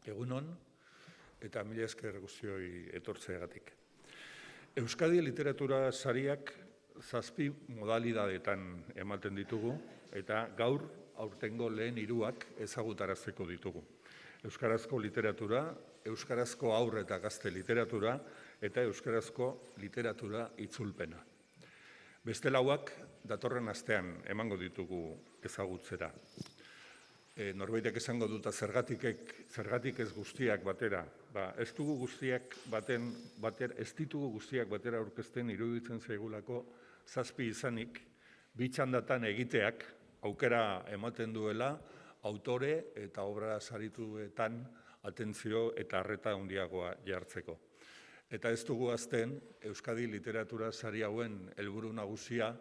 Egunon, eta mila esker guztioi etortzeagatik. Euskadi literatura sariak 7 modalidadetan ematen ditugu, eta gaur aurtengo lehen 3 ezagutarazteko ditugu. Euskarazko literatura, euskarazko haur eta gazte literatura, eta euskarazko literatura itzulpena. Beste 4 datorren astean emango ditugu ezagutzera. Norbaitek esango dut zergatik ez guztiak batera. Ez ditugu guztiak batera aurkezten iruditzen zaigulako 7 izanik, 2 txandatan egiteak aukera ematen duela autore eta obra sarituetan atentzio eta arreta handiagoa jartzeko. Eta ez dugu ahazten Euskadi literatura sari hauen helburu nagusia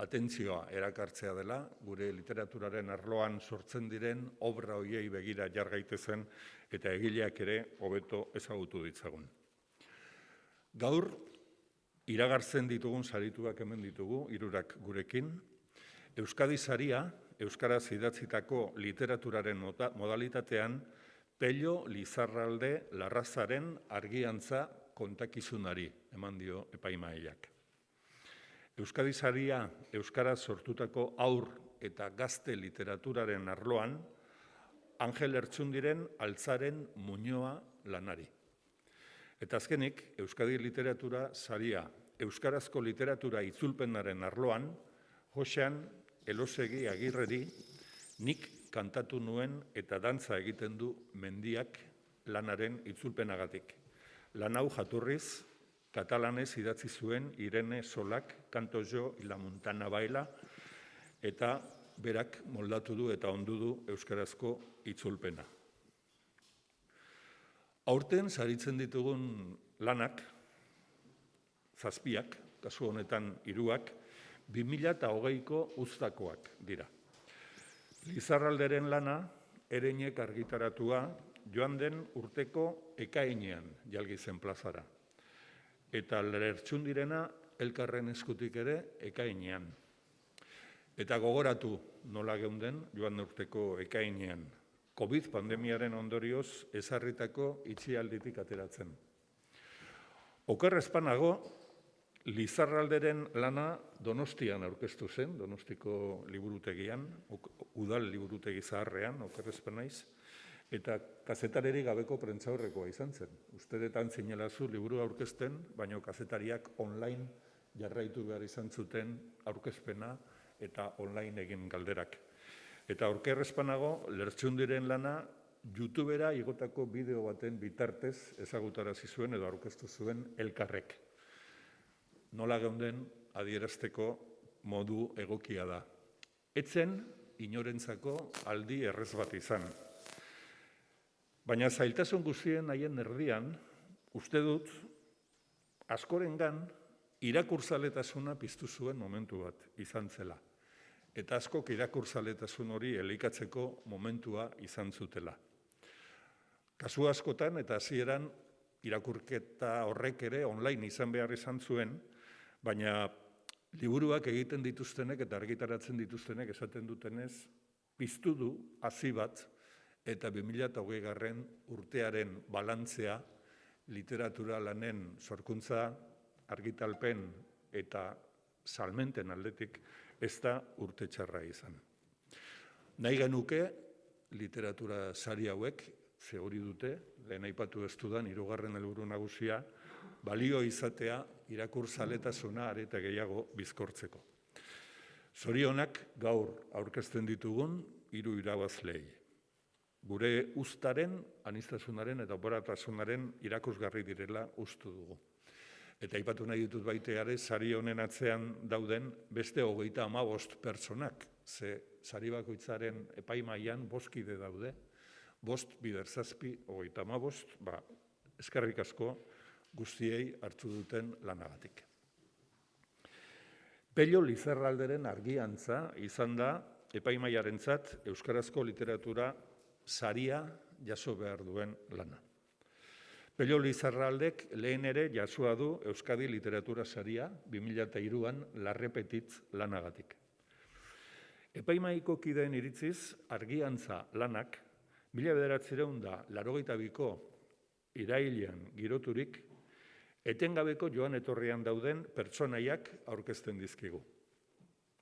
atentzioa erakartzea dela, gure literaturaren arloan sortzen diren obra horiei begira jar gaitezen eta egileak ere hobeto ezagutu ditzagun. Gaur, iragartzen ditugun sarituak hemen ditugu, 3 gurekin. Euskadi saria, euskaraz idatzitako literaturaren modalitatean, Pello Lizarralde Larrazaren argiantza kontakizunari eman dio epaimahaiak. Euskadi saria euskaraz sortutako haur eta gazte literaturaren arloan, Angel Lertxundiren Altzaren Muñoa lanari. Eta azkenik, Euskadi literatura saria euskarazko literatura itzulpenaren arloan, Josean Elosegi Agirreri Nik kantatu nuen eta dantza egiten du mendiak lanaren itzulpenagatik. Lan hau jatorriz, katalanez idatzi zuen Irene Solak, Canto yo y la montana baila, eta berak moldatu du eta ondu du euskarazko itzulpena. Aurten saritzen ditugun lanak, 7, kasu honetan 3, 2020ko uztakoak dira. Lizarralderen lana, Ereinek argitaratua, joan den urteko ekainean jalgi zen plazara. Eta Lertxundirena elkarren eskutik ere ekainean. Eta gogoratu nola geunden joan urteko ekainean. COVID pandemiaren ondorioz ezarritako itxialditik ateratzen. Oker ez banago, Lizarralderen lana Donostian aurkeztu zen, Donostiko liburutegian, udal liburutegi zaharrean, oker ez banaiz, eta kazetaririk gabeko prentsaurrekoa izan zen. Ustedetan zinelazu liburu aurkezten, baina kazetariak online jarraitu behar izan zuten aurkezpena eta online egin galderak. Eta oker ez banago, Lertxundiren lana YouTubera igotako bideo baten bitartez ezagutarazi zuen edo aurkeztu zuen elkarrek. Nola geunden adierazteko modu egokia da. Etzen inorentzako aldi errez bat izan. Baina zailtasun guztien haien erdian, uste dut, askorengan irakurzaletasuna piztu zuen momentu bat izan zela. Eta askok irakurzaletasun hori elikatzeko momentua izan zutela. Kasu askotan eta hasieran irakurketa horrek ere online izan behar izan zuen, baina liburuak egiten dituztenek eta argitaratzen dituztenek esaten dutenez, piztu du hazi bat eta 2020 urtearen balantzea literatura lanen sorkuntza, argitalpen eta salmenten aldetik ez da urte txarra izan. Nahi genuke literatura sari hauek, ze hori dute, lehen aipatu ez dudan 3. helburu nagusia, balio izatea irakurzaletasuna areta gehiago bizkortzeko. Zorionak gaur aurkezten ditugun 3 irabazleei. Gure uztaren, aniztasunaren eta oporatasunaren irakusgarri direla ustu dugu. Eta aipatu nahi ditut baiteare, sari honen atzean dauden beste 35 pertsonak, ze sari bakoitzaren epaimailan 5 kide daude, 5 bider 7, 35, eskerrik asko guztiei hartu duten lanagatik. Pello Lizarralderen argiantza izan da epaimailarentzat euskarazko literatura saria jaso behar duen lana. Pello Lizarraldek lehen ere jasoa du Euskadi literatura saria 2003an Larrepetitz lanagatik. Epaimahaiko kideen iritziz argiantza lanak 1982ko irailean giroturik, etengabeko joan etorrian dauden pertsonaiak aurkezten dizkigu.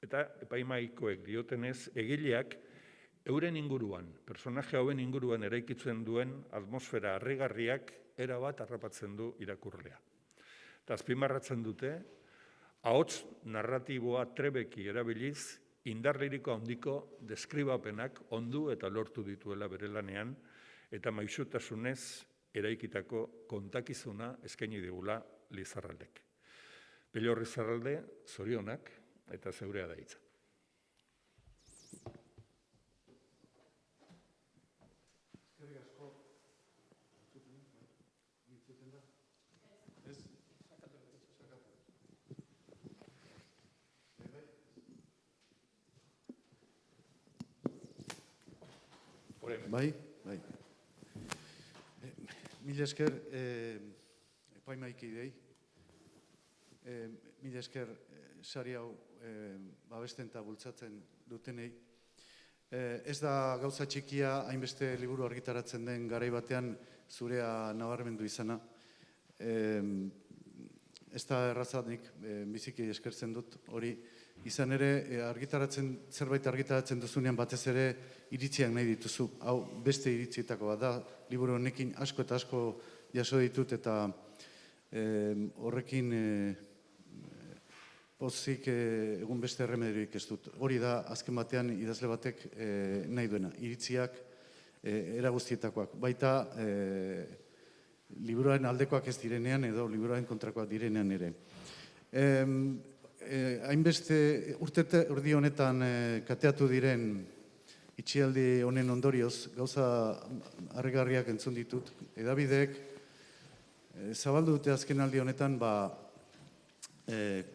Eta epaimahaikoek diotenez, egileak euren inguruan, personaje hauen inguruan eraikitzen duen atmosfera harrigarriak erabat harrapatzen du irakurlea. Eta azpimarratzen dute, ahots narratiboa trebeki erabiliz, indar liriko handiko deskribapenak ondu eta lortu dituela bere lanean, eta maisutasunez eraikitako kontakizuna eskaini digula Lizarraldek. Pello Lizarralde, zorionak eta zeurea da hitza. Bai. Mila esker epaimahaikideei. Mila esker sari hau babesten eta bultzatzen dutenei. Ez da gauza txikia hainbeste liburu argitaratzen den garai batean zurea nabarmendu izana. Ez da errazanik biziki eskertzen dut hori. Izan ere, zerbait argitaratzen duzunean batez ere iritziak nahi dituzu. Hau beste iritzietako bat da, liburu honekin asko eta asko jaso ditut eta horrekin pozik egun beste erremedioik ez dut. Hori da, azken batean idazle batek nahi duena, iritziak era guztietakoak. Baita liburuaren aldekoak ez direnean edo liburuaren kontrakoak direnean ere. Hainbeste urte erdi honetan kateatu diren itxialdi honen ondorioz, gauza harrigarriak entzun ditut. Hedabideek zabaldu dute azken aldi honetan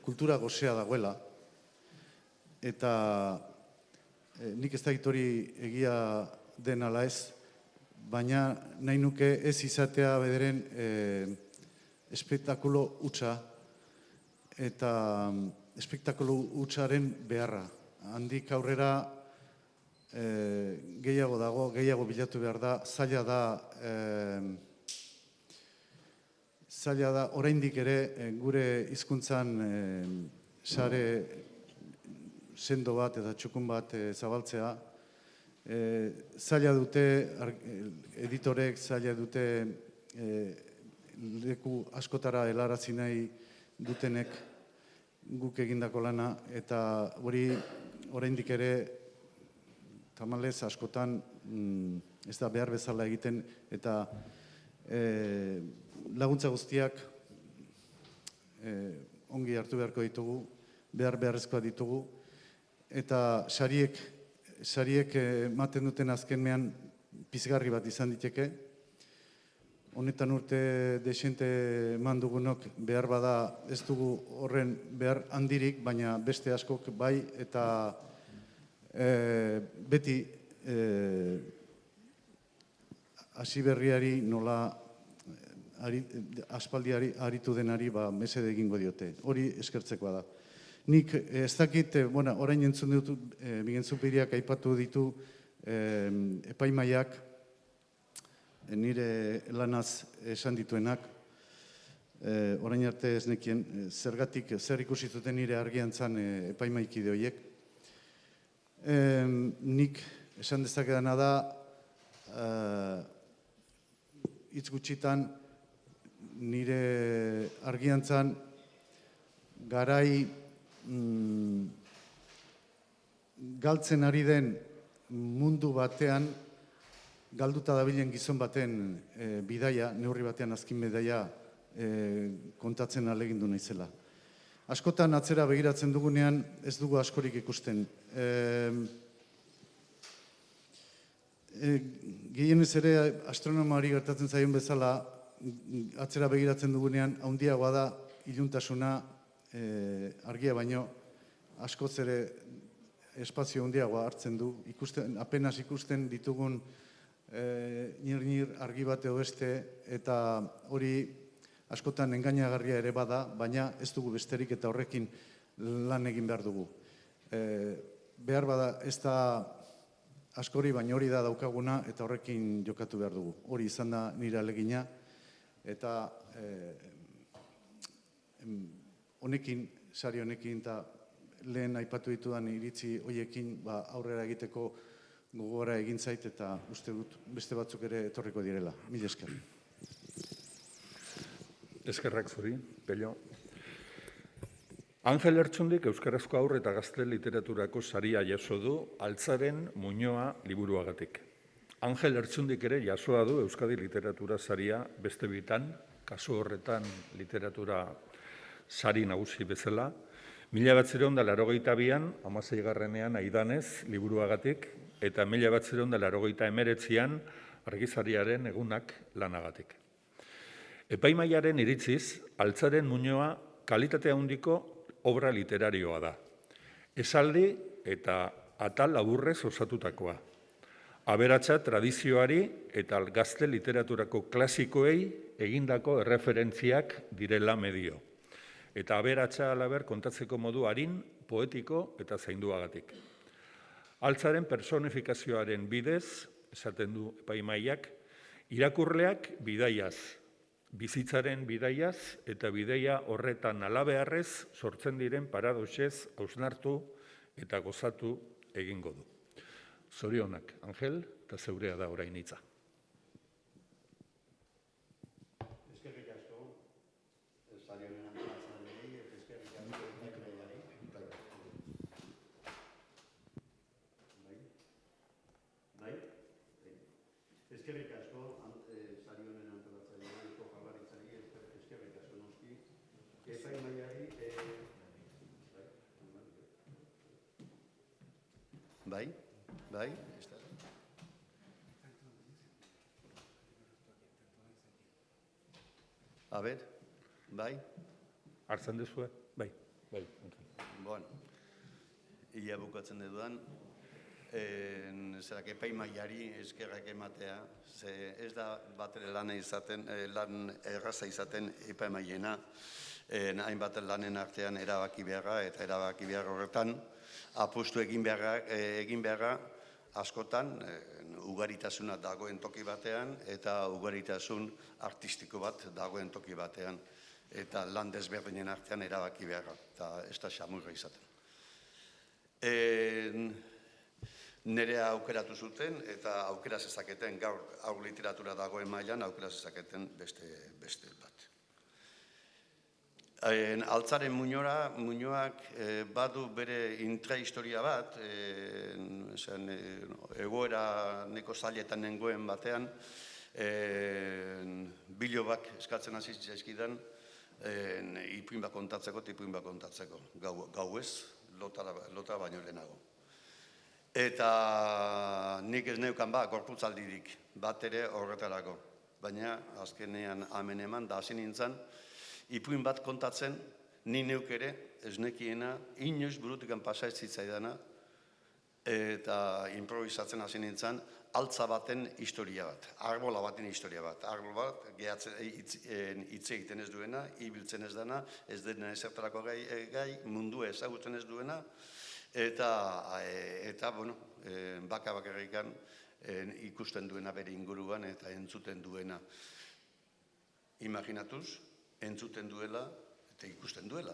kultura gosea dagoela. Eta nik ez dakit hori egia den ala ez, baina nahi nuke ez izatea bederen espektakulo hutsa eta espektakulu hutsaren beharra. Handik aurrera gehiago dago, gehiago bilatu behar da, zaila da oraindik ere gure hizkuntzan sare sendo bat eta txukun bat zabaltzea. Zaila dute, editorek zaila dute leku askotara helarazi nahi dutenek guk egindako lana, eta hori oraindik ere tamalez askotan ez da behar bezala egiten, eta laguntza guztiak ongi hartu beharko ditugu, beharrezkoa ditugu, eta sariek ematen duten azkenean pizgarri bat izan diteke. Honetan urte desente eman dugunok behar bada ez dugu horren behar handirik, baina beste askok bai, eta beti hasiberriari nola aspaldiari aritu denari mesede egingo diote. Hori eskertzekoa da. Nik ez dakit, orain entzun dut, Migen Zupiriak aipatu ditu epaimahaiak, nire lanaz esan dituenak, orain arte ez nekien, zergatik, zer ikusi zuten nire argiantzan epaimahaikide horiek. Nik esan dezakedana da, hitz gutxitan nire argiantzan garai galtzen ari den mundu batean galduta dabilen gizon baten bidaia, neurri batean azkin bidaia kontatzen ahalegindu naizela. Askotan atzera begiratzen dugunean ez dugu askorik ikusten. Gehienez ere astronomoari gertatzen zaion bezala, atzera begiratzen dugunean handiagoa da iluntasuna argia baino askoz ere espazio handiagoa hartzen du, apenas ikusten ditugun nir argi bate beste, eta hori askotan engainagarria ere bada, baina ez dugu besterik eta horrekin lan egin behar dugu. Behar bada ez da askori, baina hori da daukaguna eta horrekin jokatu behar dugu. Hori izan da nire ahalegina eta honekin, sari honekin eta lehen aipatu ditudan iritzi hoiekin aurrera egiteko gogora egin zait eta uste dut beste batzuk ere etorriko direla. Mila esker. Eskerrak zuri, Pello. Angel Lertxundik euskarazko haur eta gazte literaturako saria jaso du Altzaren Muñoa liburuagatik. Angel Lertxundik ere jasoa du Euskadi literatura saria beste bitan, kasu horretan literatura sari nagusi bezala, 1982an 16. Aidanez liburuagatik eta 1989an Argizariaren egunak lanagatik. Epaimahaiaren iritziz, Altzaren Muñoa kalitate handiko obra literarioa da. Esaldi eta atal laburrez osatutakoa. Aberatsa tradizioari eta gazte literaturako klasikoei egindako erreferentziak direla medio. Eta aberatsa halaber kontatzeko modu arin, poetiko eta zainduagatik. Altzaren personifikazioaren bidez, esaten du epaimahaiak, irakurleak bidaiaz, bizitzaren bidaiaz eta bidaia horretan halabeharrez sortzen diren paradoxez hausnartu eta gozatu egingo du. Zorionak, Angel, eta zeurea da orain hitza. Eskerrik asko, sari honen antolatzaileei, eta eskerrik asko epaimahaiari. Bai? Eskerrik asko, sari honen antolatzaileei, Eusko Jaurlaritzari, eskerrik asko noski. Epaimahaiari, bai? Bai? A ber, bai? Hartzen duzue? Bai. Bueno, ia bukatzen dudan, zerak epaimahaiari eskerrak ematea, ze ez da bat lan erraza izaten epaimahaiena, hainbat lanen artean erabaki beharra eta erabaki behar horretan, apustu egin beharra askotan ugaritasuna dagoen toki batean eta ugaritasun artistiko bat dagoen toki batean eta lan desberdinen artean erabaki beharra eta ez da xamurra izaten. Nerea aukeratu zuten eta aukera zezaketen gaur haur literatura dagoen mailan aukera zezaketen beste bat. Altzaren Muñoak badu bere intrahistoria bat, egoera neko zailetan nengoen batean, bilobak eskatzen hasi zaizkidan, ipuin bat kontatzeko, gauez, lota baino lehenago. Eta nik ez neukan gorputzaldirik bat ere horretarako, baina azkenean amen eman da hasi nintzen, ipuin bat kontatzen, ni neuk ere, ez nekiena, inoiz burutik pasa ez zitzaidana, eta improvisatzen hasi nintzen, altza baten historia bat, arbola baten historia bat. Arbol bat, hitz egiten ez duena, ibiltzen ez dena, ez dena ezertarako gai, mundu ezagutzen ez duena, eta baka-bakarrikan ikusten duena bere inguruan eta entzuten duena. Imaginatuz, entzuten duela eta ikusten duela.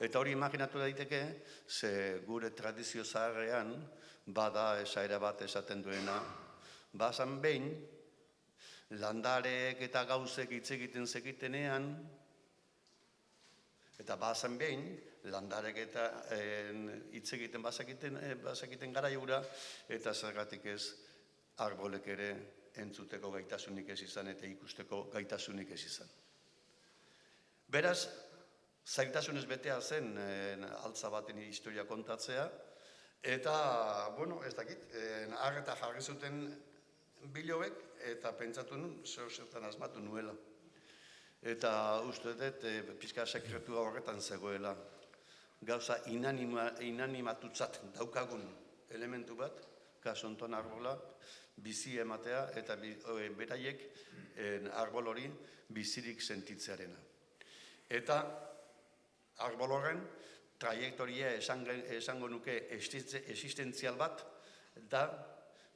Eta hori imaginatu daiteke, ze gure tradizio zaharrean, bada esaera bat esaten duena, bazan behin, landareek eta gauzek hitz egiten zekitenean, eta bazan behin, landarek eta hitz egiten bazakiten garaiura, eta zergatik ez arbolek ere entzuteko gaitasunik ez izan eta ikusteko gaitasunik ez izan. Beraz, zailtasunez betea zen altza baten historia kontatzea, eta, ez dakit, arreta jarri zuten bilobek, eta pentsatu nun, zertan asmatu nuela. Eta uste dut, pixka sekretua horretan zegoela. Gauza inanimatutzat daukagun elementu bat, kasu honetan arbola, bizi ematea, eta beraiek arbol hori bizirik sentitzearena. Eta arbol horren trajektoria esango nuke existentzial bat da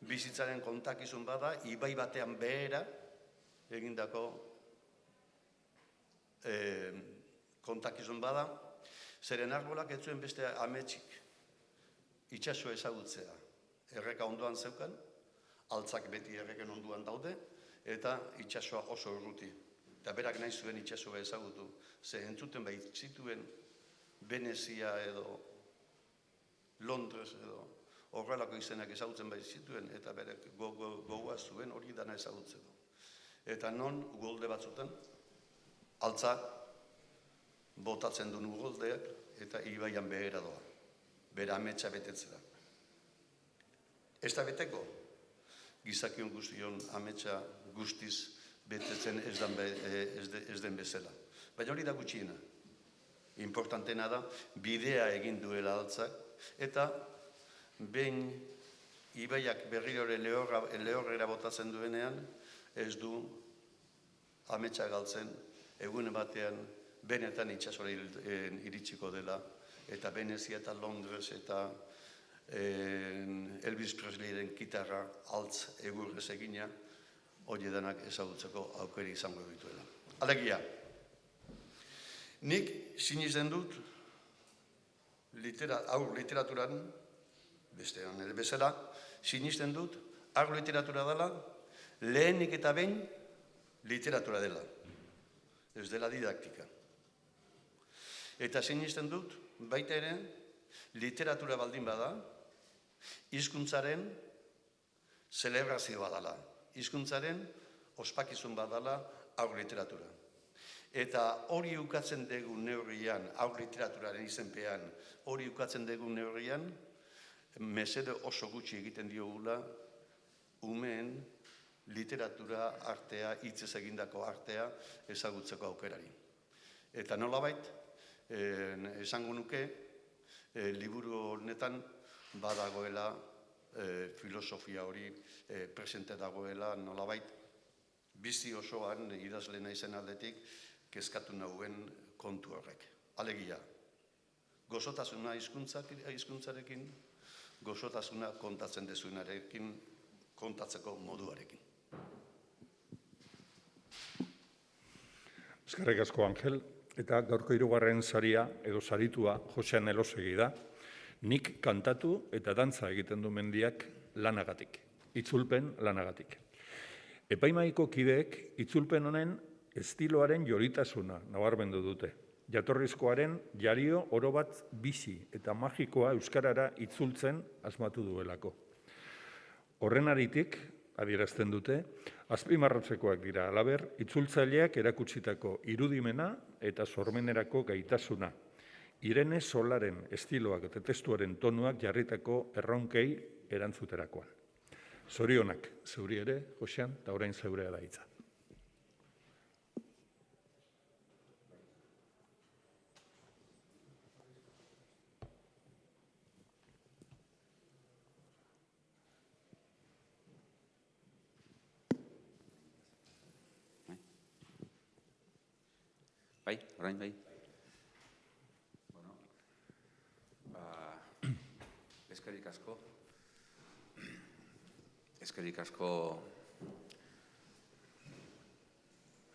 bizitzaren kontakizun bada, ibai batean behera egindako kontakizun bada, zeren arbolak ez zuen beste ametsik itsasoa ezagutzea. Erreka ondoan zeukan, altzak beti erreken ondoan daude, eta itsasoa oso urruti. Eta berak nahi zuen itsasoa ezagutu. Ze entzuten baitzituen Venezia edo Londres edo horrelako izenak ezagutzen baitzituen, eta berek gogoa zuen hori dana ezagutzeko. Eta non ugolde batzutan, altza botatzen duen ugoldeak eta ibaian behera doa. Bera ametsa betetzera. Ez da beteko, gizakion guztion ametsa guztiz betetzen ez den bezala. Baina hori da gutxiena. Importantena da, bidea egin duela altzak, eta behin ibaiak berriro lehorrera botatzen duenean, ez du ametsa galtzen, egun batean benetan itsasora iritsiko dela, eta Venezia eta Londres eta Elvis Presleyren gitarra altz egurrez egina, hori denak ezagutzeko aukeri izango dituela. Alegia, nik sinisten dut haur literaturan, bestean ere bezala, sinisten dut haur literatura dela, lehenik eta behin literatura dela, ez dela didaktika. Eta sinisten dut, baita ere, literatura baldin bada, hizkuntzaren zelebrazio badala, hizkuntzaren ospakizun badala haur literatura. Eta hori ukatzen dugu neurrian, haur literaturaren izenpean, hori ukatzen dugu neurrian, mesede oso gutxi egiten diogula umeen literatura artea, hitzez egindako artea ezagutzeko aukerari. Eta nolabait, esango nuke, liburu honetan badagoela filosofia hori presente dagoela nolabait bizi osoan idazle naizen aldetik kezkatu nauen kontu horrek. Alegia, gozotasuna hizkuntzarekin, gozotasuna kontatzen dezunarekin, kontatzeko moduarekin. Eskerrik asko, Angel. Eta gaurko hirugarren saria edo saritua Josean Elosegi da. Nik kantatu eta dantza egiten du mendiak lanagatik, itzulpen lanagatik. Epaimahaiko kideek itzulpen honen estiloaren joritasuna nabarmendu dute. Jatorrizkoaren jario orobat bizi eta magikoa euskarara itzultzen asmatu duelako. Horren aritik, adierazten dute, azpimarratzekoak dira halaber, itzultzaileak erakutsitako irudimena eta sormenerako gaitasuna. Irene Solaren estiloak eta testuaren tonuak jarritako erronkei erantzuterakoan. Zorionak, zeuri ere, Josean, eta orain zeurea da hitza. Bai, orain bai. Eskerrik asko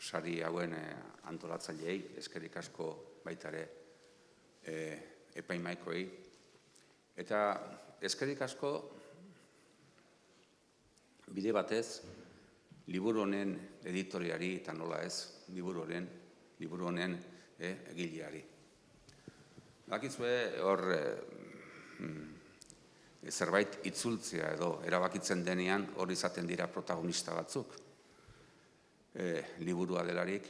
sari hauen antolatzaileei, eskerrik asko baita ere epaimahaikoei. Eta eskerrik asko bide batez liburu honen editoriari eta nola ez, liburu honen egileari. Bakizue hor zerbait itzultzea edo erabakitzen denean hor izaten dira protagonista batzuk. Liburua delarik,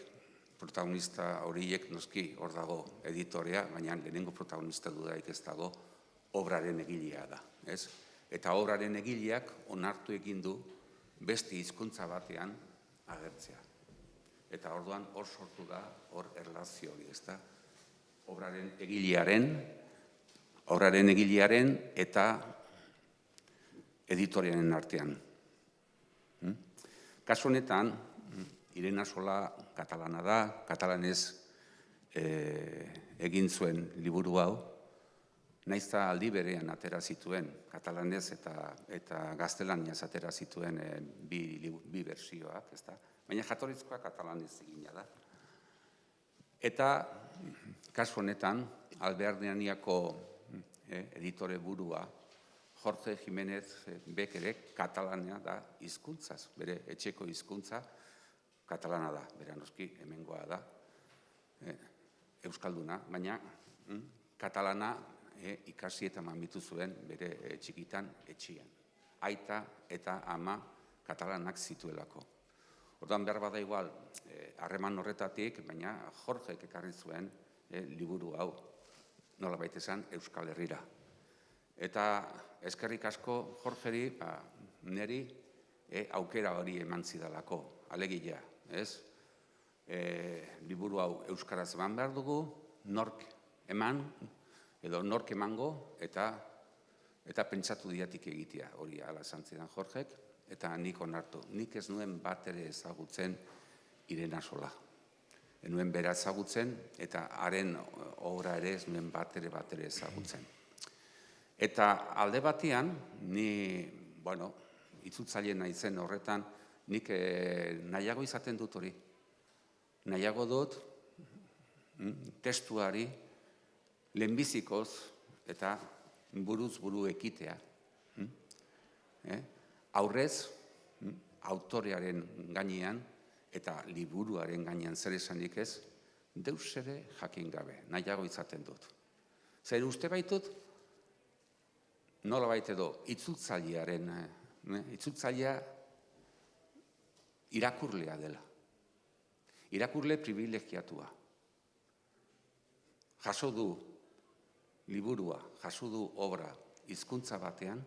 protagonista horiek noski hor dago editorea, baina lehenengo protagonista dudarik ez dago obraren egilea da. Eta obraren egileak onartu egin du beste hizkuntza batean agertzea. Eta orduan hor sortu da hor erlazio hori, ezta? Obraren egilearen eta editoriaren artean. Kasu honetan, Irene Sola katalana da, katalanez egin zuen liburu hau, naizta aldi berean atera zituen, katalanez eta gaztelaniaz atera zituen bi bertsioak, ezta? Baina jatorrizkoa katalanez egina da. Eta kasu honetan, Albernianiako editore burua, Jorge Jiménez bek ere katalana da hizkuntzaz, bere etxeko hizkuntza katalana da, bere noski hemengoa da, euskalduna, baina katalana ikasi eta mamitu zuen bere txikitan etxian. Aita eta ama katalanak zituelako. Orduan behar bada igual, harreman horretatik, baina Jorgek ekarri zuen liburu hau, nolabait esan Euskal Herrira. Eta eskerrik asko Jorgeri, niri aukera hori eman zidalako, alegia, ez? Liburu hau euskaraz eman behar dugu, nork eman, edo nork emango, eta pentsatu diatik egitea, hori ala esan zidan Jorgek, eta nik onartu. Nik ez nuen bat ere ezagutzen Irena Sola. Ez nuen bera ezagutzen, eta haren obra ere ez nuen bat ere ezagutzen. Eta alde batean, ni, itzultzaile naizen horretan, nik nahiago izaten dut hori. Nahiago dut testuari lehenbizikoz eta buruz buru ekitea. Aurrez, autorearen gainean eta liburuaren gainean zer esanik ez, deus ere jakin gabe, nahiago izaten dut. Zer uste baitut, nola baita edo, itzultzailea irakurlea dela. Irakurle privilegiatua. Jaso du liburua, jaso du obra hizkuntza batean,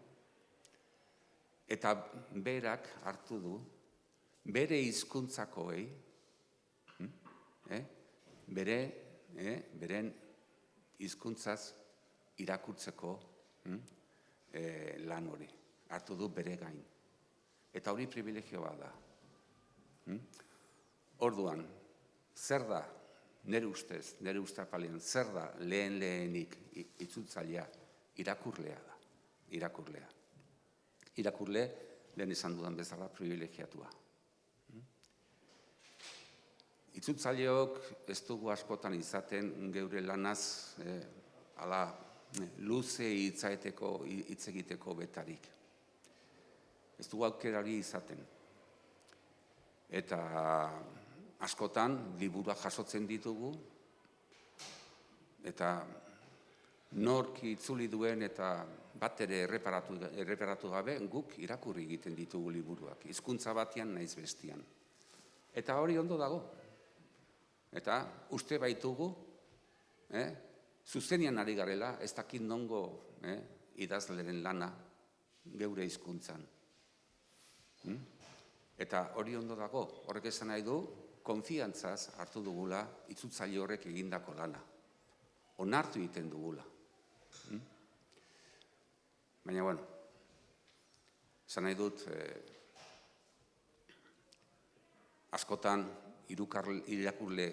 eta berak hartu du, bere hizkuntzakoei, beren hizkuntzaz irakurtzeko lan hori. Hartu du bere gain. Eta hori privilegio bat da. Orduan, zer da, nire ustez, nire ustapalean, zer da lehenik itzultzailea irakurlea da, irakurlea. Irakurle, lehen esan dudan bezala, privilegiatua. Itzultzaileok ez dugu askotan izaten geure lanaz luze hitz egiteko betarik. Ez dugu aukerari izaten. Eta askotan liburuak jasotzen ditugu, eta nork itzuli duen eta bat ere erreparatu gabe, guk irakurri egiten ditugu liburuak, hizkuntza batean naiz bestian. Eta hori ondo dago. Eta uste baitugu, zuzenian ari garela, ez dakit nongo idazleren lana geure hizkuntzan. Eta hori ondo dago, horrek esan nahi du, konfiantzaz hartu dugula itzultzaile horrek egindako lana. Onartu egiten dugula. Baina, esan nahi dut, askotan irakurle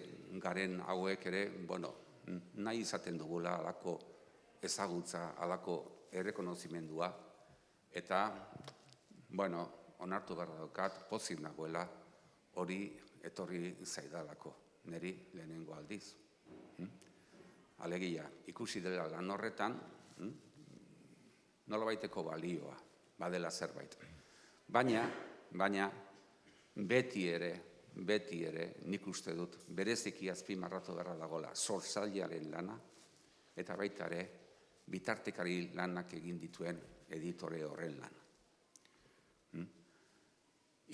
garen hauek ere, nahi izaten dugula alako ezagutza, alako errekonozimendua, eta, onartu behar daukat, pozik nagoela hori etorri zaidalako, niri lehenengo aldiz. Alegia, ikusi dela lan horretan, nolabaiteko balioa, badela zerbait. Baina, beti ere, nik uste dut, bereziki azpimarratu beharra dagoela, sortzailearen lana, eta baita ere, bitartekari lanak egin dituen editore horren lana.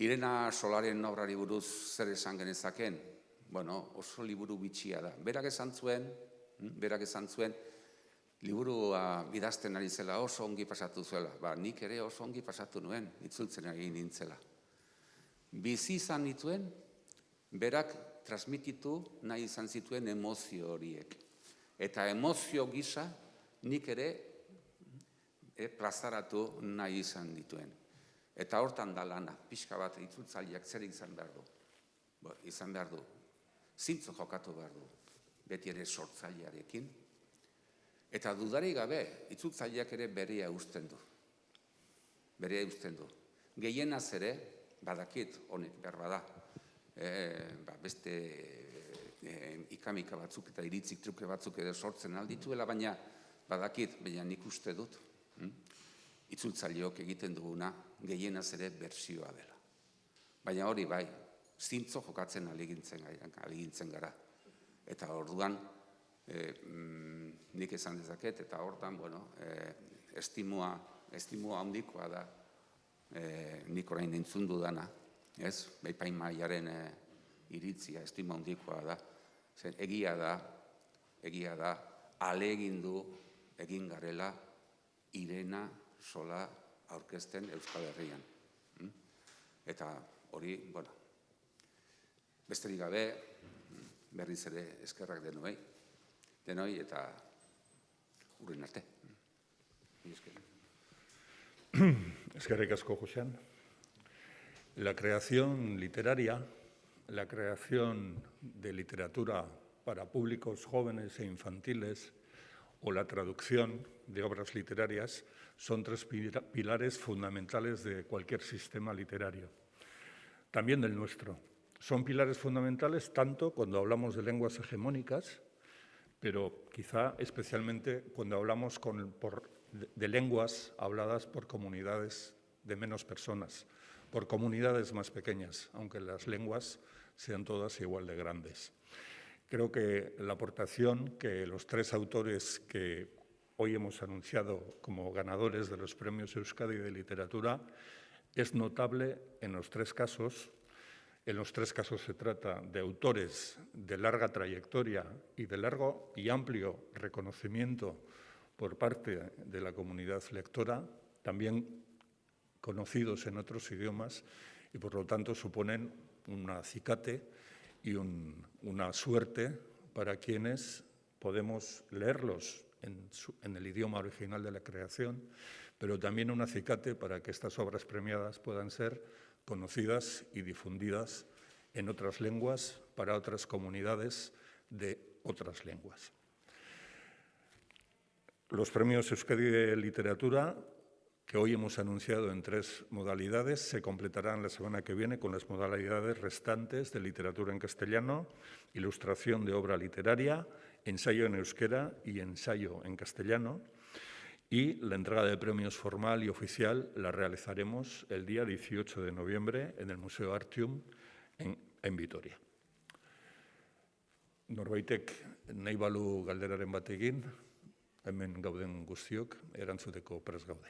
Irena Solaren obrari buruz zer esan genezaken? Oso liburu bitxia da. Berak esan zuen, liburua idazten ari zela oso ongi pasatu zuela. Nik ere oso ongi pasatu nuen, itzultzen ari nintzela. Bizi izan nituen, berak transmititu nahi izan zituen emozio horiek. Eta emozio gisa nik ere plazaratu nahi izan dituen. Eta hortan da lana, pixka bat itzultzaileak zer izan behar du. Izan behar du, zintzo jokatu behar du, beti ere sortzailearekin, Eta dudarik gabe, itzultzaileak ere berea uzten du. Berea uzten du. Gehienaz ere, badakit, honek behar bada, beste ikamika batzuk eta iritzik truke batzuk ere sortzen aldituela, baina badakit, baina nik uste dut, itzultzaileok egiten duguna gehienaz ere bertsioa dela. Baina hori bai, zintzo jokatzen aligintzen gara. Eta orduan, nik esan dezaket, eta hortan, estimua handikoa da, nik orain entzun dudana, ez? Epaimahaiaren iritzia, estima handikoa da. Egia da, ahalegindu egin garela Irena sola aurkezten Euskal Herrian. Eta hori, besterik gabe, berriz ere eskerrak denoi eta urrin arte. Eskerrik asko, Josean. La creación literaria, la creación de literatura para públicos jóvenes e infantiles o la traducción de obras literarias son tres pilares fundamentales de cualquier sistema literario, también del nuestro. Son pilares fundamentales tanto cuando hablamos de lenguas hegemónicas, pero quizá especialmente cuando hablamos de lenguas habladas por comunidades de menos personas, por comunidades más pequeñas, aunque las lenguas sean todas igual de grandes. Creo que la aportación que los tres autores que hoy hemos anunciado como ganadores de los premios Euskadi de Literatura es notable en los tres casos. En los tres casos se trata de autores de larga trayectoria y de largo y amplio reconocimiento por parte de la comunidad lectora, también conocidos en otros idiomas y por lo tanto suponen un acicate y una suerte para quienes podemos leerlos en el idioma original de la creación, pero también un acicate para que estas obras premiadas puedan ser conocidas y difundidas en otras lenguas para otras comunidades de otras lenguas. Los premios Euskadi de Literatura, que hoy hemos anunciado en tres modalidades, se completarán la semana que viene con las modalidades restantes de literatura en castellano, ilustración de obra literaria, ensayo en euskera y ensayo en castellano. Y la entrega de premios formal y oficial la realizaremos el día 18 de noviembre en el Museo Artium en Vitoria. Norbaitek nahi balu galderaren bat egin, hemen gauden guztiok erantzuteko prest gaude.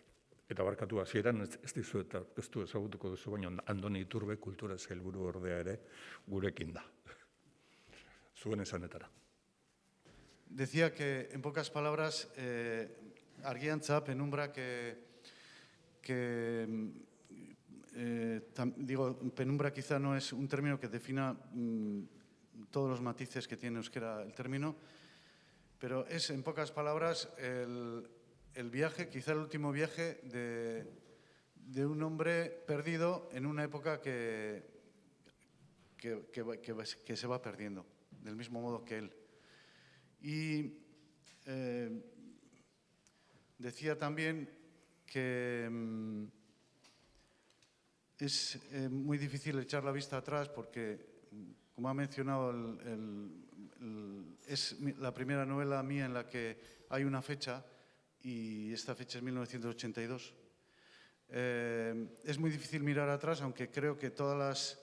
Eta barkatu hasieran ez du ezagutuko duzu, baina Andoni Iturbe kultura sailburu ordea ere gurekin da. Zuen esanetara. Decía que, en pocas palabras, Argiantza, penumbra penumbra quizá no es un término que defina todos los matices que tiene euskera el término, pero es, en pocas palabras, el viaje, quizá el último viaje de un hombre perdido en una época que se va perdiendo, del mismo modo que él. Y decía también que es muy difícil echar la vista atrás porque, como ha mencionado, es la primera novela mía en la que hay una fecha y esta fecha es 1982. Es muy difícil mirar atrás, aunque creo que todas las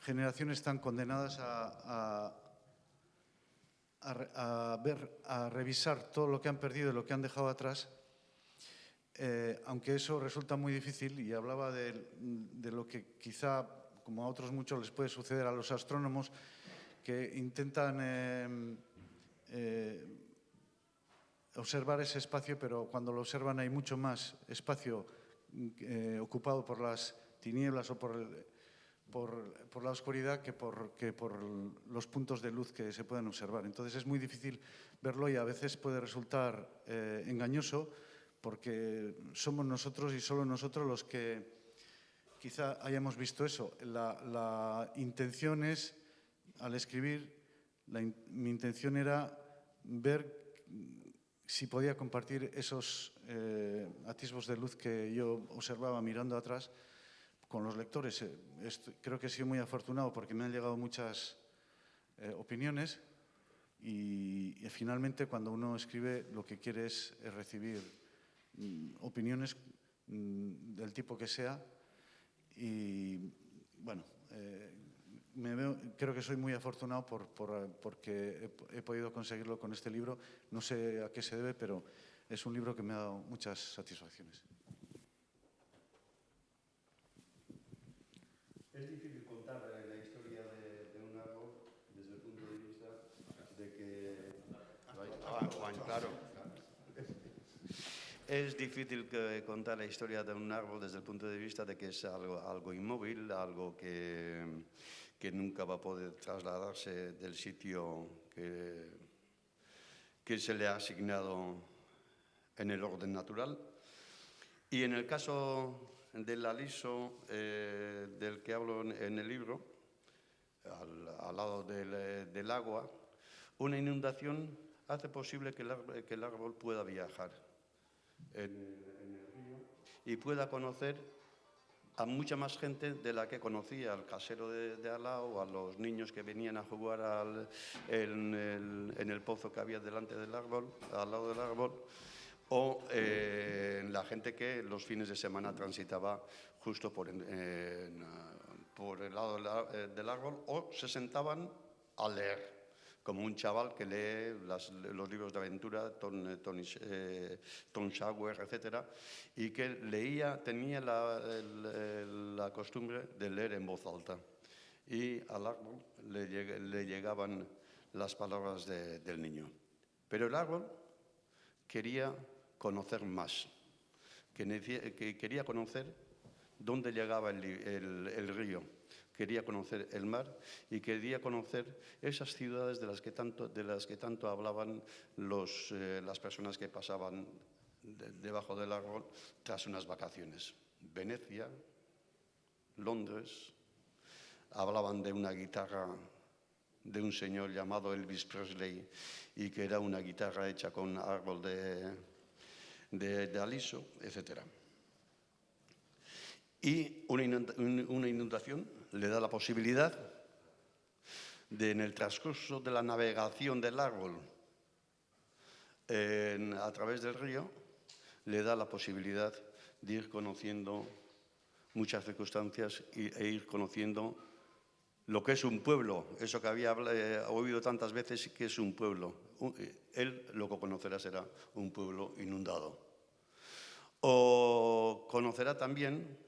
generaciones están condenadas a revisar todo lo que han perdido y lo que han dejado atrás, aunque eso resulta muy difícil, y hablaba de lo que quizá, como a otros muchos, les puede suceder a los astrónomos que intentan observar ese espacio, pero cuando lo observan hay mucho más espacio ocupado por las tinieblas o por la oscuridad que por los puntos de luz que se pueden observar. Entonces es muy difícil verlo y a veces puede resultar engañoso porque somos nosotros y solo nosotros los que quizá hayamos visto eso. La intención es, al escribir, mi intención era ver si podía compartir esos atisbos de luz que yo observaba mirando atrás con los lectores. Creo que he sido muy afortunado porque me han llegado muchas opiniones y finalmente cuando uno escribe lo que quiere es recibir opiniones del tipo que sea y bueno, creo que soy muy afortunado porque he podido conseguirlo con este libro. No sé a qué se debe, pero es un libro que me ha dado muchas satisfacciones. Es difícil contar la historia de un árbol desde el punto de vista de que... claro. Es difícil contar la historia de un árbol desde el punto de vista de que es algo inmóvil, algo que nunca va a poder trasladarse del sitio que se le ha asignado en el orden natural. Y en el caso del aliso del que hablo en el libro, al lado del agua, una inundación hace posible que el árbol pueda viajar en el río y pueda conocer a mucha más gente de la que conocía, al casero de al lado, a los niños que venían a jugar en el pozo que había delante del árbol, al lado del árbol, o la gente que los fines de semana transitaba justo por el lado del árbol o se sentaban a leer, como un chaval que lee los libros de aventura, Tom Sawyer, etc., y que tenía la costumbre de leer en voz alta. Y al árbol le llegaban las palabras del niño. Pero el árbol quería conocer más, que quería conocer dónde llegaba el río, quería conocer el mar y quería conocer esas ciudades de las que tanto hablaban las personas que pasaban debajo del árbol tras unas vacaciones. Venecia, Londres, hablaban de una guitarra de un señor llamado Elvis Presley y que era una guitarra hecha con árbol de aliso, etc. Y una inundación le da la posibilidad de, en el transcurso de la navegación del árbol a través del río, le da la posibilidad de ir conociendo muchas circunstancias e ir conociendo lo que es un pueblo, eso que había oído tantas veces que es un pueblo. Él lo que conocerá será un pueblo inundado. O conocerá también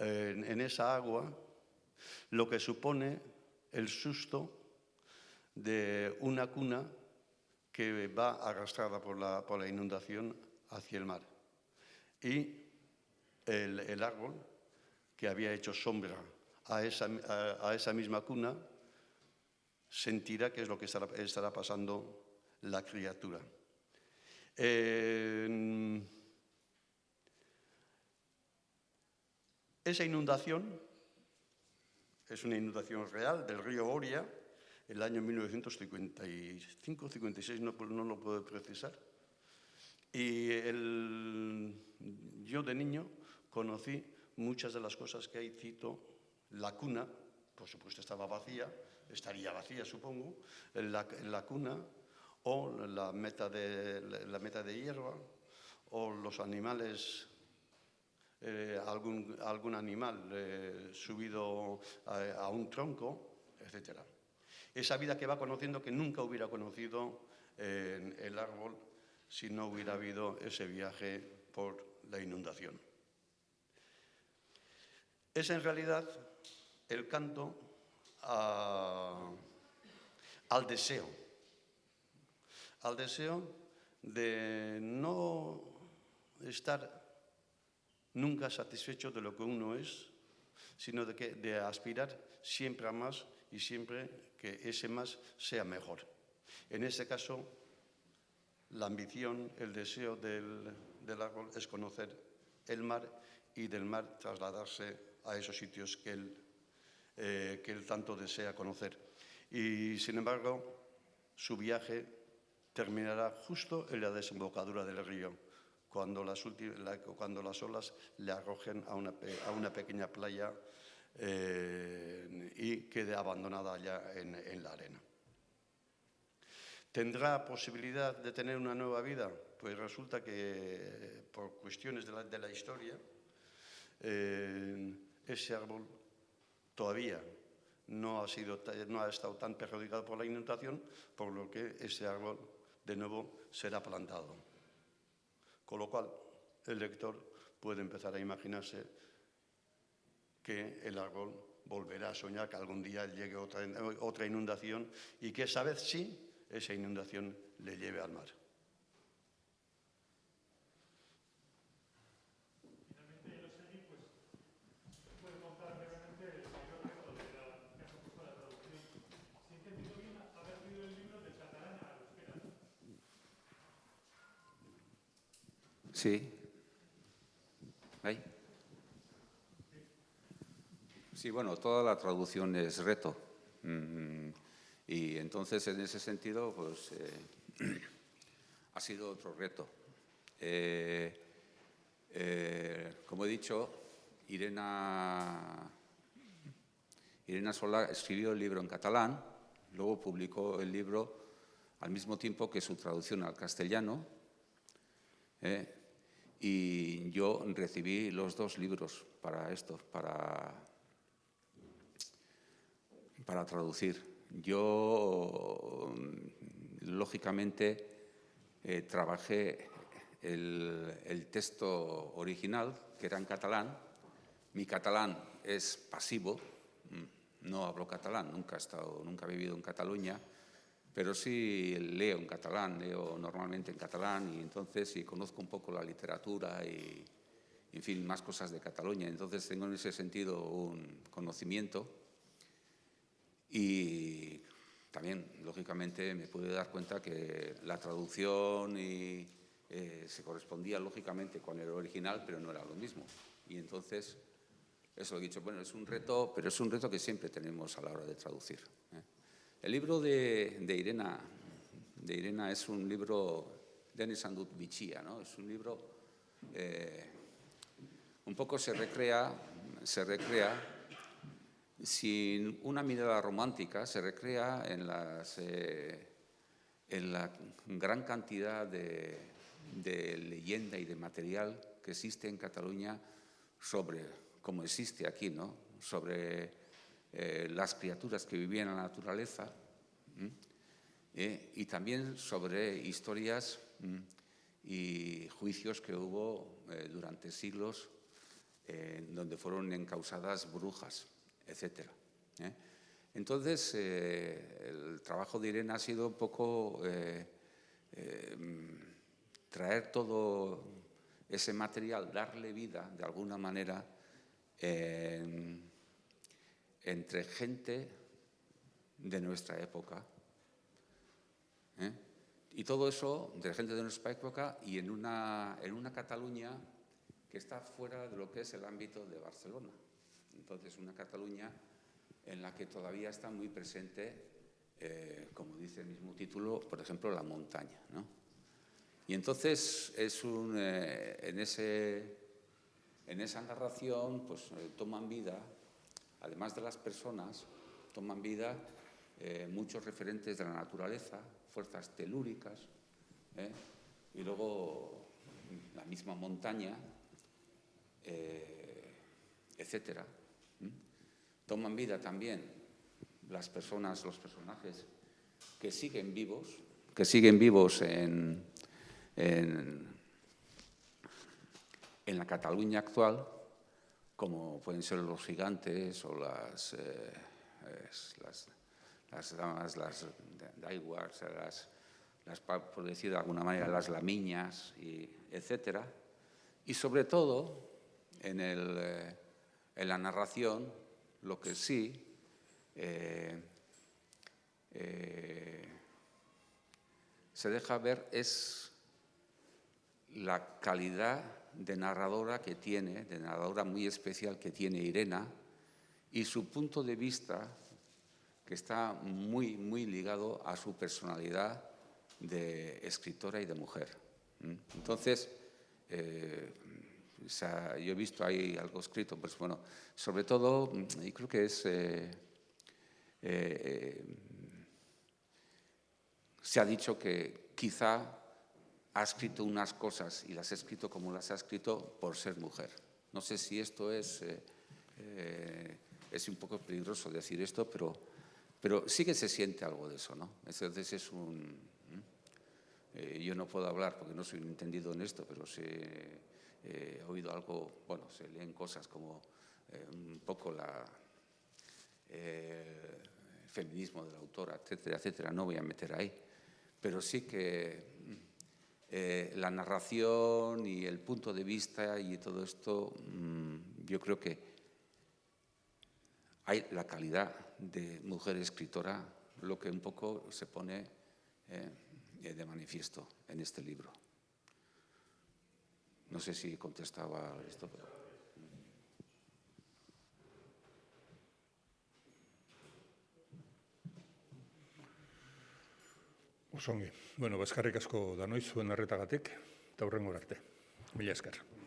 en esa agua lo que supone el susto de una cuna que va arrastrada por la inundación hacia el mar. Y el árbol que había hecho sombra a esa misma cuna sentirá qué es lo que estará pasando la criatura. Esa inundación es una inundación real del río Oria, el año 1955-56, no lo puedo precisar. Y yo de niño conocí muchas de las cosas que ahí cito. La cuna, por supuesto, estaba vacía, estaría vacía, supongo, la cuna o la meta de hierba o los animales. Algún animal subido a un tronco, etc. Esa vida que va conociendo que nunca hubiera conocido el árbol si no hubiera habido ese viaje por la inundación. Es en realidad el canto al deseo de no estar nunca satisfecho de lo que uno es, sino de aspirar siempre a más y siempre que ese más sea mejor. En ese caso, la ambición, el deseo del árbol es conocer el mar y del mar trasladarse a esos sitios que él tanto desea conocer. Y, sin embargo, su viaje terminará justo en la desembocadura del río, cuando las olas le arrojen a una pequeña playa y quede abandonada allá en la arena. ¿Tendrá posibilidad de tener una nueva vida? Pues resulta que por cuestiones de la historia, ese árbol todavía no ha estado tan perjudicado por la inundación, por lo que ese árbol de nuevo será plantado. Con lo cual, el lector puede empezar a imaginarse que el árbol volverá a soñar que algún día llegue otra inundación y que esa vez sí, esa inundación le lleve al mar. Sí. ¿Ahí? Sí, bueno, toda la traducción es reto. Y entonces, en ese sentido, pues ha sido otro reto. Como he dicho, Irene Solà escribió el libro en catalán, luego publicó el libro al mismo tiempo que su traducción al castellano, y yo recibí los dos libros para esto, para traducir. Yo, lógicamente, trabajé el texto original, que era en catalán. Mi catalán es pasivo, no hablo catalán, nunca he vivido en Cataluña, pero sí leo en catalán, leo normalmente en catalán, y entonces sí conozco un poco la literatura y, en fin, más cosas de Cataluña. Entonces tengo en ese sentido un conocimiento. Y también, lógicamente, me pude dar cuenta que la traducción se correspondía, lógicamente, con el original, pero no era lo mismo. Y entonces, eso lo he dicho, bueno, es un reto, pero es un reto que siempre tenemos a la hora de traducir. El libro de Irene es un libro de Nesandut Bichia, ¿no? Es un libro, un poco se recrea sin una mirada romántica, se recrea en la gran cantidad de leyenda y de material que existe en Cataluña sobre, como existe aquí, ¿no? Sobre las criaturas que vivían en la naturaleza, y también sobre historias y juicios que hubo durante siglos donde fueron encausadas brujas, etcétera. Entonces, el trabajo de Irene ha sido un poco traer todo ese material, darle vida de alguna manera entre gente de nuestra época. Y todo eso, de gente de nuestra época, y en una Cataluña que está fuera de lo que es el ámbito de Barcelona. Entonces, una Cataluña en la que todavía está muy presente, como dice el mismo título, por ejemplo, la montaña, ¿no? Y entonces, en esa narración, pues toman vida, además de las personas, toman vida muchos referentes de la naturaleza, fuerzas telúricas, y luego la misma montaña, etcétera. Toman vida también las personas, los personajes que siguen vivos en la Cataluña actual, como pueden ser los gigantes o las damas, las daiguas, por decir de alguna manera, las lamiñas, etcétera. Y sobre todo, en la narración, lo que sí se deja ver es la calidad de narradora muy especial que tiene Irene, y su punto de vista, que está muy, muy ligado a su personalidad de escritora y de mujer. Entonces, yo he visto ahí algo escrito, pues bueno, sobre todo, y creo que es, se ha dicho que quizá ha escrito unas cosas y las ha escrito como las ha escrito por ser mujer. No sé si esto es un poco peligroso decir esto, pero sí que se siente algo de eso, ¿no? Entonces es yo no puedo hablar porque no soy un entendido en esto, pero he oído algo, bueno, se leen cosas como un poco el feminismo de la autora, etcétera, etcétera. No voy a meter ahí, pero sí que la narración y el punto de vista y todo esto, yo creo que hay la calidad de mujer escritora, lo que un poco se pone de manifiesto en este libro. No sé si contestaba esto, pero... Osongi. Bueno, eskerrik asko danoi zuen arretagatik, eta hurrengora arte. Mila esker.